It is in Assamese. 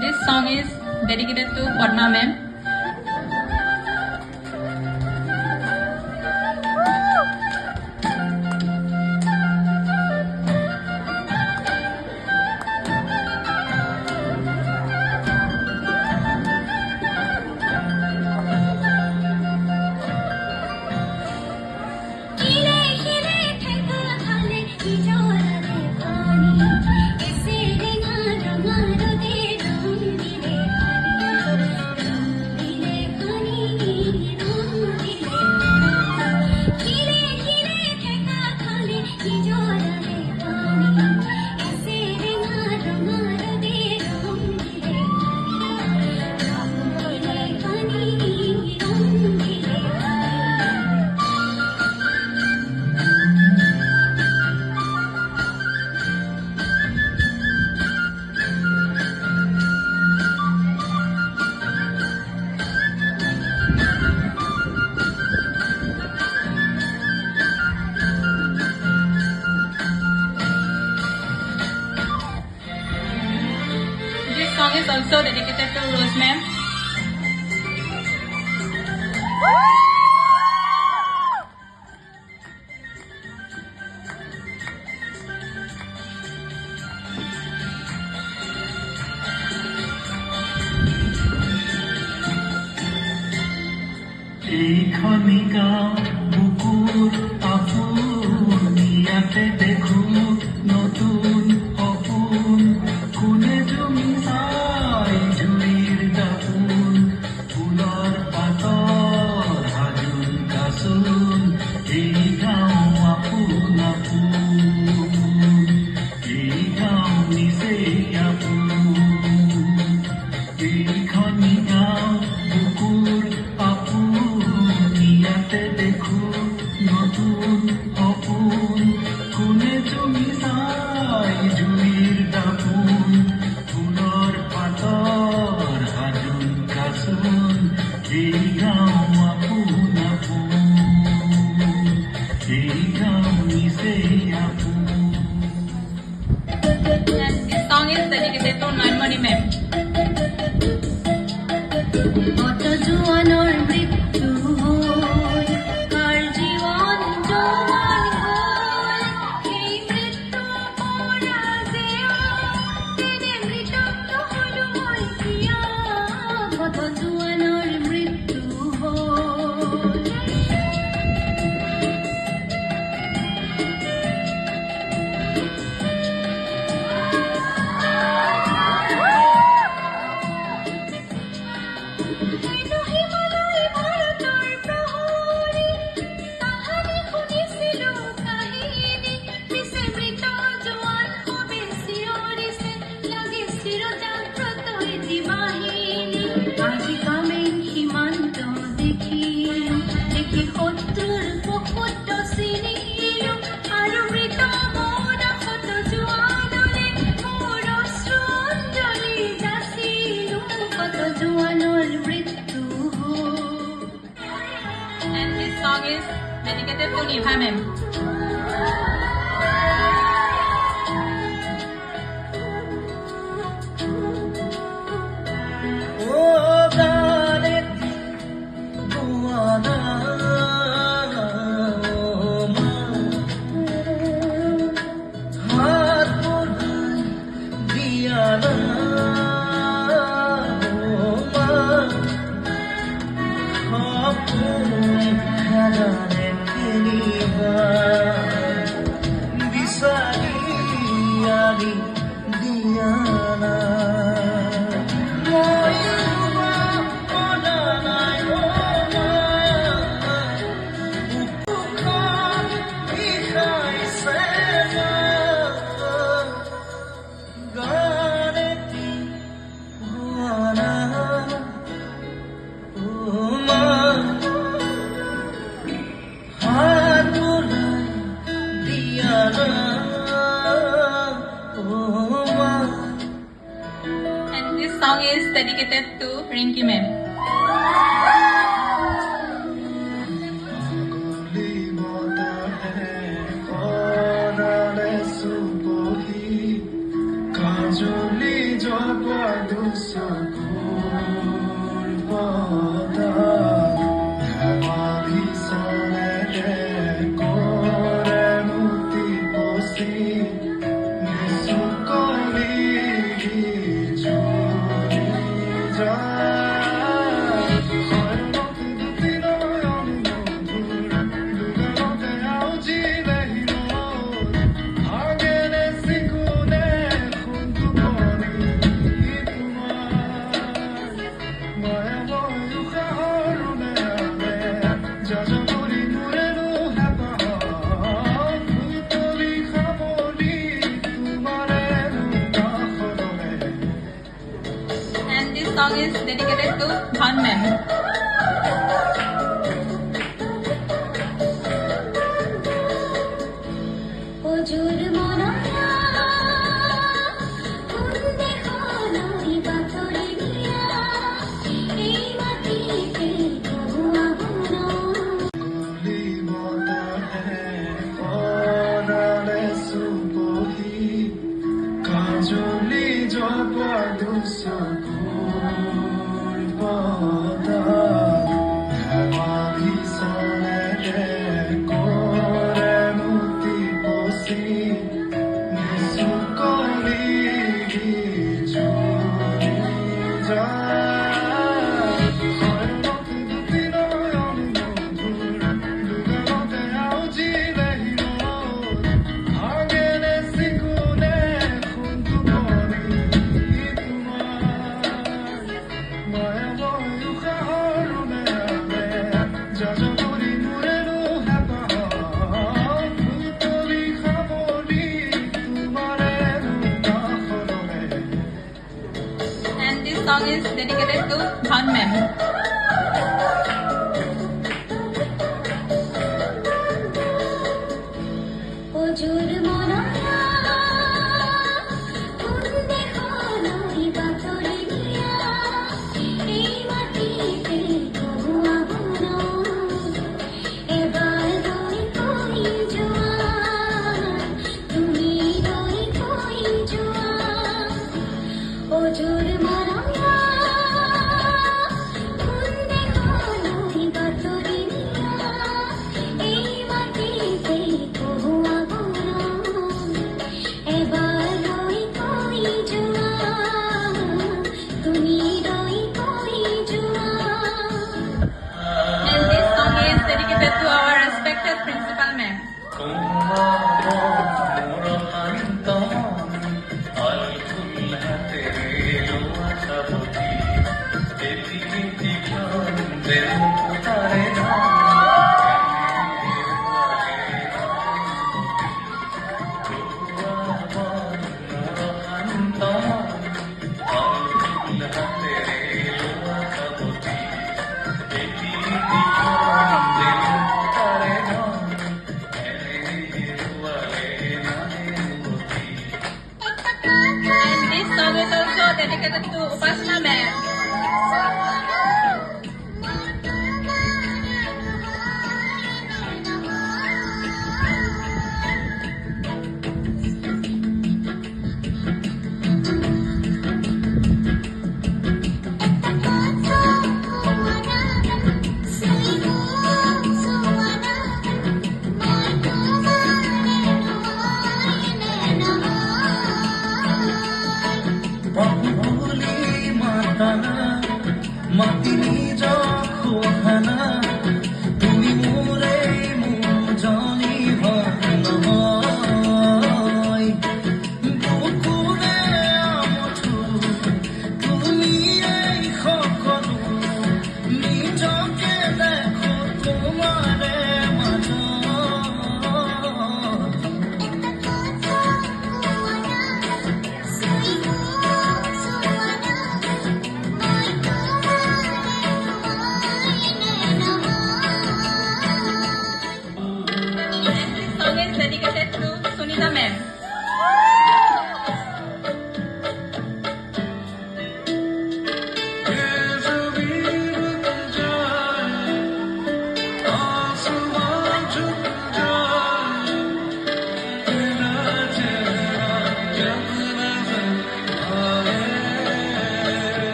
This song is dedicated to Padma ma'am. This song is also dedicated to Rose ma'am. এইখনিকা বুকুর আপুনিয়াতে দেখো নতুন অপুন কোনে জমি চাই জুইর দাপুন ফুলৰ পাতৰ হাজুন কাচুন এই গাঁও আপোন আপোন এই গাঁও নিজেই আপোন এইখনি গাঁও বুকুৰ আপুনিয়াতে দেখো নতুন অপুন কোনে জমি চাই জুইৰ দাপুন ফুলৰ পাতৰ হাজুন কাচুন এই গাঁও আপোন আপোন এই গাঁও নিজেই আপোন And this song is dedicated to Nanmani ma'am. কত জোয়ানৰ মৃত্যু হ'ল, কাৰ জীৱন জোৱান হ'ল, সেই মৃত্যু পৰা যেও তেনে মৃত নহ'লো মই কিয়, কত জোৱানৰ মৃত্যু হ'ল। হিমালয় ভাৰতৰ প্ৰহৰী, তাহানি শুনিছিলো কাহিনী, পিছে মৃত জোৱান সবে চিঞৰিছে, লাগে চিৰজাগ্ৰত এটি বাহিনী। আজি কামেং সীমান্ত দেখিলো, দেখি শত্ৰুৰ পশুত্ব চিনিলো, আৰু মৃত মন শত জোৱানৰে মোৰ অশ্ৰু অঞ্জলি যাচিলো, কত জোৱানৰ মৃত্যু হ'ল। And this song is dedicated to Nibha ma'am. ও গানেতি গোয়ানা হাত বোধাই দিয়ানা সপোন খেলানে তিনিবা বিচাৰি আনি দিয়ানা And this song is dedicated to Rinki ma'am. Kajli 저봐도 서울보다 나와리 손에 고래 묻디 보시 미숫거리 기준이자 And this song is dedicated to Bhan ma'am. ওজোর মনয়া কুন্দে হলই বাতরে নিয়া এই মাটিতে কহুয়া বুনো 가족이 저봐도 서울보다 나와리 손에 고래 묻디 보시 미숫거리 기준이자 And this song is dedicated to Bhan ma'am. ওজোর মনয়া কুন্দে হলই বাতরে নিয়া এই মাটিতে কহুয়া বুনো এবার দই কই জোয়ান তুমি দই কই জোয়ান ওজোর মনয়া কুন্দে হলই বাতরে নিয়া এই মাটিতে কহুয়া বুনো এবার দই কই জোয়ান তুমি দই কই জোয়ান And this song is dedicated to our respected principal ma'am. And this song is also dedicated to Upasna ma'am.